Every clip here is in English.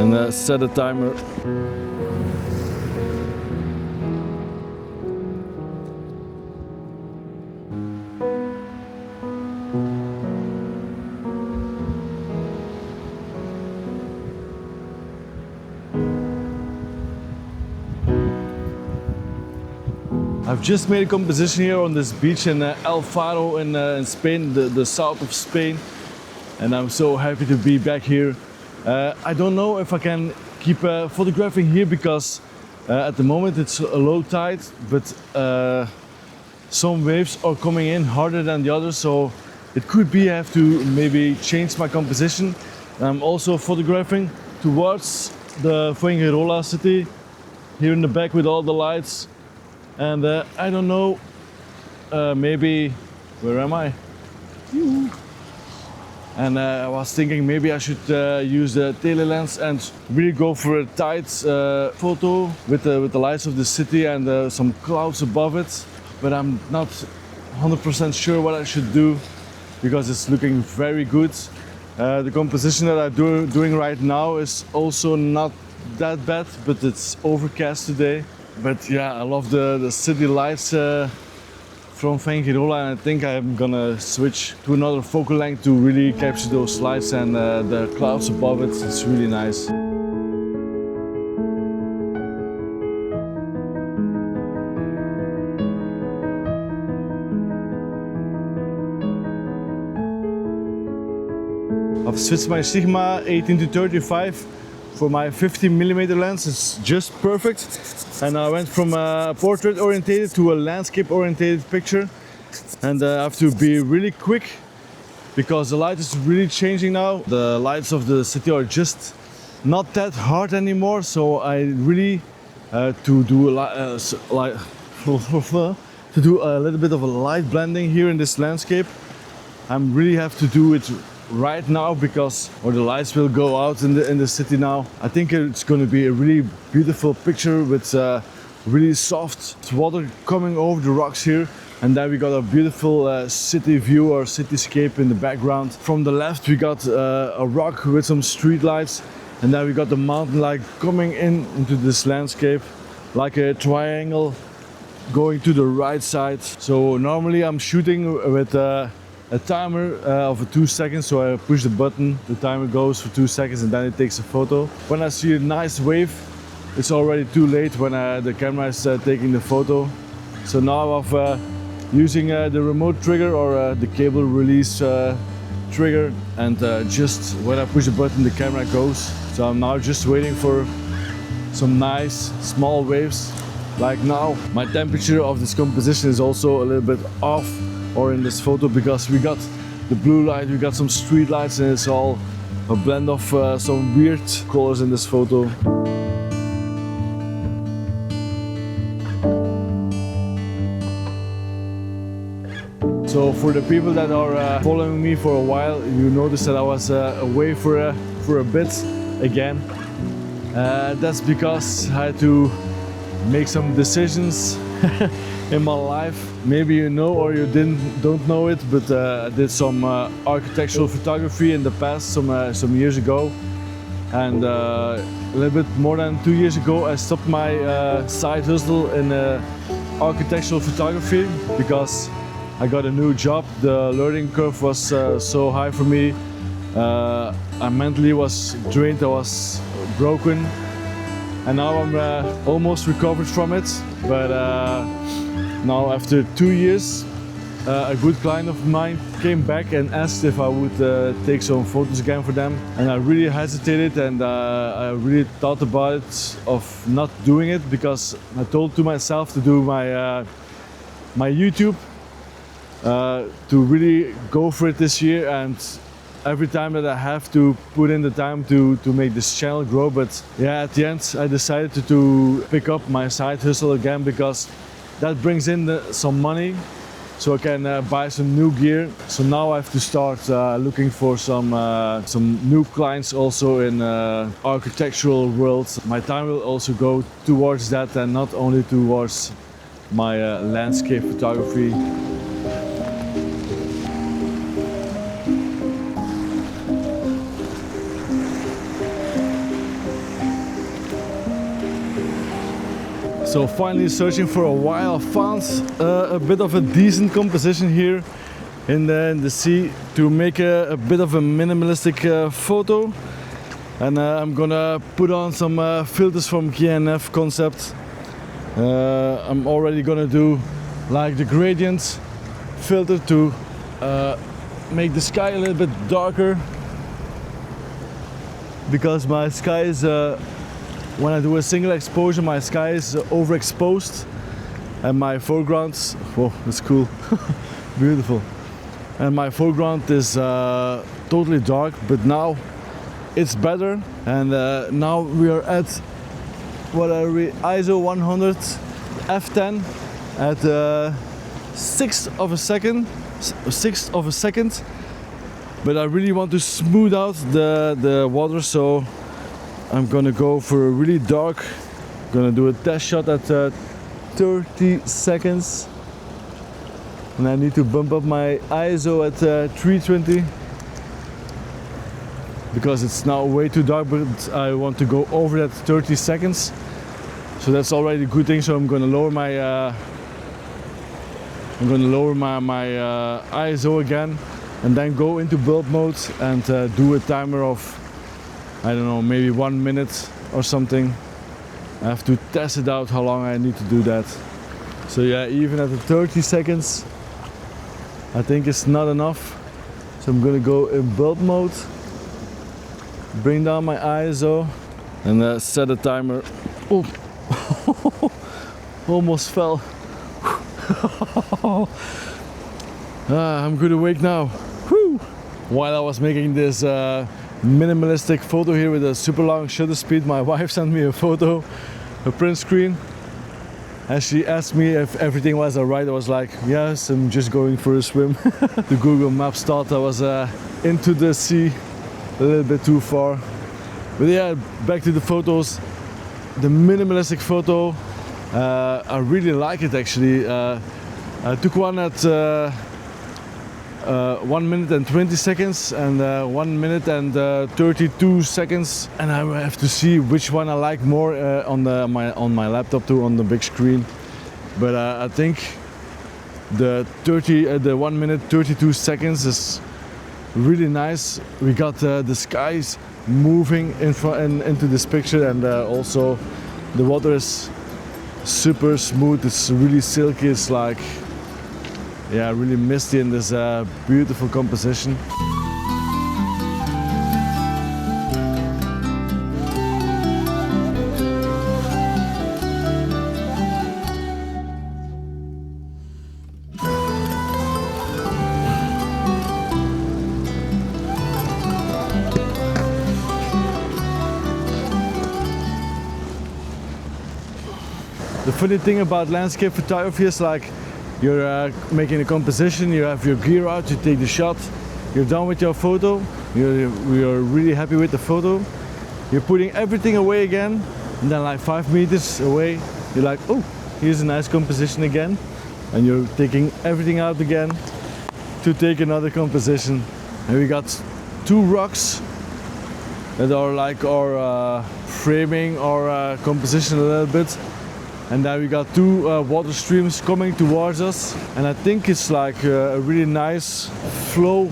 and set a timer. I've just made a composition here on this beach in El Faro in Spain, the south of Spain, and I'm so happy to be back here. I don't know if I can keep photographing here because at the moment it's a low tide, but some waves are coming in harder than the others, so it could be I have to maybe change my composition. I'm also photographing towards the Fuengirola city here in the back with all the lights. And I don't know, maybe, where am I? And I was thinking maybe I should use the tele lens and really go for a tight photo with the lights of the city and some clouds above it. But I'm not 100% sure what I should do because it's looking very good. The composition that I'm doing right now is also not that bad, but it's overcast today. But yeah, I love the city lights from Fuengirola, and I think I'm gonna switch to another focal length to really capture those lights and the clouds above it. It's really nice. I've switched my Sigma 18 to 35 for my 50mm lens. It's just perfect. And I went from a portrait orientated to a landscape orientated picture. And I have to be really quick because the light is really changing now. The lights of the city are just not that hard anymore. So I really to do a little bit of a light blending here in this landscape. I really have to do it right now because the lights will go out in the city now. I think it's going to be a really beautiful picture with really soft water coming over the rocks here, and then we got a beautiful city view or cityscape in the background. From the left we got a rock with some street lights, and then we got the mountain light coming into this landscape like a triangle going to the right side. So normally I'm shooting with a timer of 2 seconds, so I push the button, the timer goes for 2 seconds and then it takes a photo. When I see a nice wave, it's already too late when the camera is taking the photo. So now I'm using the remote trigger or the cable release trigger, and just when I push the button the camera goes. So I'm now just waiting for some nice small waves. Like now, my temperature of this composition is also a little bit off or in this photo because we got the blue light, we got some street lights, and it's all a blend of some weird colors in this photo. So for the people that are following me for a while, you noticed that I was away for a bit again. That's because I had to make some decisions in my life. Maybe you know or you don't know it, but I did some architectural photography in the past, some years ago, and a little bit more than 2 years ago I stopped my side hustle in architectural photography because I got a new job. The learning curve was so high for me. I mentally was drained, I was broken, and now I'm almost recovered from it. But now after 2 years, a good client of mine came back and asked if I would take some photos again for them, and I really hesitated, and I really thought about it of not doing it because I told to myself to do my YouTube, to really go for it this year, and every time that I have to put in the time to make this channel grow. But yeah, at the end I decided to pick up my side hustle again because that brings in some money, so I can buy some new gear. So now I have to start looking for some new clients also in architectural world. My time will also go towards that and not only towards my landscape photography. So finally, searching for a while, I found a bit of a decent composition here in the sea to make a bit of a minimalistic photo. And I'm gonna put on some filters from K&F Concept. I'm already gonna do like the gradient filter to make the sky a little bit darker, because my sky is when I do a single exposure, my sky is overexposed, and my foreground, whoa, that's cool, beautiful, and my foreground is totally dark. But now it's better, and now we are at what are we, ISO 100 f10 at sixth of a second. But I really want to smooth out the water, so I'm gonna go for a really dark. Gonna do a test shot at 30 seconds, and I need to bump up my ISO at 320 because it's now way too dark, but I want to go over that 30 seconds. So that's already a good thing. So I'm gonna lower my ISO again, and then go into bulb mode and do a timer of, I don't know, maybe 1 minute or something. I have to test it out how long I need to do that. So yeah, even at the 30 seconds, I think it's not enough. So I'm gonna go in bulb mode, bring down my ISO, and set a timer. Oh, almost fell. I'm good awake now. Whew. While I was making this minimalistic photo here with a super long shutter speed, my wife sent me a photo, a print screen, and she asked me if everything was alright. I was like, yes, I'm just going for a swim. The Google Maps thought I was into the sea a little bit too far. But yeah, back to the photos. The minimalistic photo, I really like it actually. I took one at 1 minute and 20 seconds and 1 minute and 32 seconds, and I have to see which one I like more on my laptop too, on the big screen. But I think the 1 minute 32 seconds is really nice. We got the skies moving into this picture, and also the water is super smooth. It's really silky. It's like, yeah, really misty in this beautiful composition. The funny thing about landscape photography is like, you're making a composition, you have your gear out, you take the shot, you're done with your photo, you're really happy with the photo, you're putting everything away again, and then like 5 meters away, you're like, oh, here's a nice composition again, and you're taking everything out again to take another composition. And we got 2 rocks that are like our framing our composition a little bit. And then we got 2 water streams coming towards us, and I think it's like a really nice flow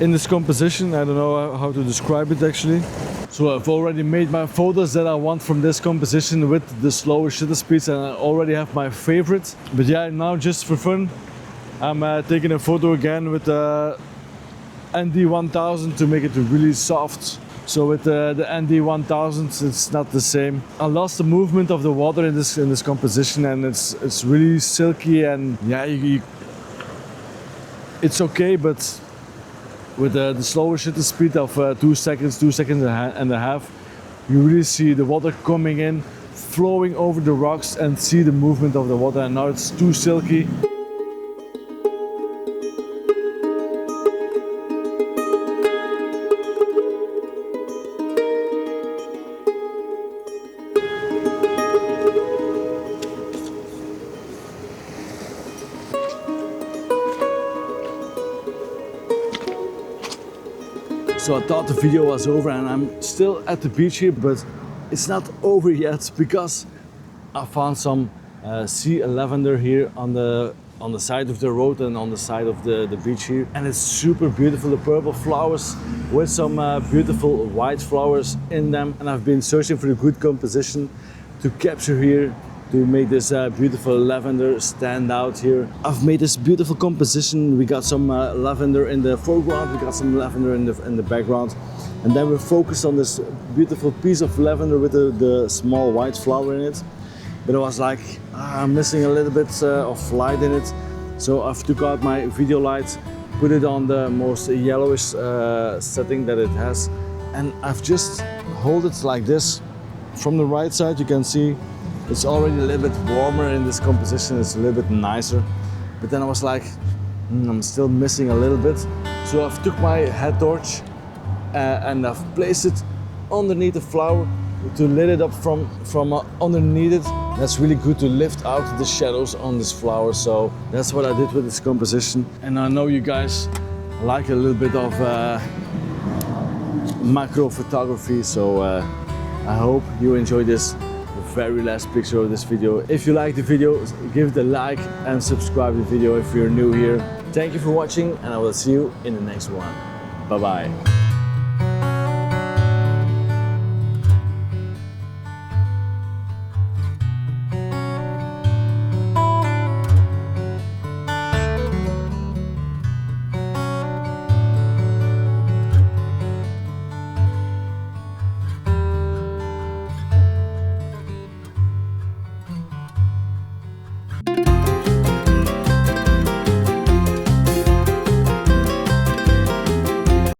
in this composition. I don't know how to describe it actually. So I've already made my photos that I want from this composition with the slower shutter speeds, and I already have my favorite. But yeah, now just for fun, I'm taking a photo again with the ND1000 to make it really soft. So with the ND1000, it's not the same. I lost the movement of the water in this composition, and it's really silky, and yeah, it's okay. But with the slower shutter speed of 2 seconds and a half, you really see the water coming in, flowing over the rocks, and see the movement of the water. And now it's too silky. So I thought the video was over, and I'm still at the beach here, but it's not over yet, because I found some sea lavender here on the side of the road and on the side of the beach here, and it's super beautiful. The purple flowers with some beautiful white flowers in them, and I've been searching for a good composition to capture here to make this beautiful lavender stand out here. I've made this beautiful composition. We got some lavender in the foreground, we got some lavender in the background, and then we're focused on this beautiful piece of lavender with the small white flower in it. But I was like, I'm missing a little bit of light in it. So I've took out my video light, put it on the most yellowish setting that it has. And I've just hold it like this. From the right side, you can see it's already a little bit warmer in this composition. It's a little bit nicer. But then I was like, I'm still missing a little bit. So I've took my head torch and I've placed it underneath the flower to lit it up from underneath it. That's really good to lift out the shadows on this flower. So that's what I did with this composition. And I know you guys like a little bit of macro photography. So I hope you enjoy this very last picture of this video. If you like the video, give it a like and subscribe to the video if you're new here. Thank you for watching, and I will see you in the next one. Bye bye.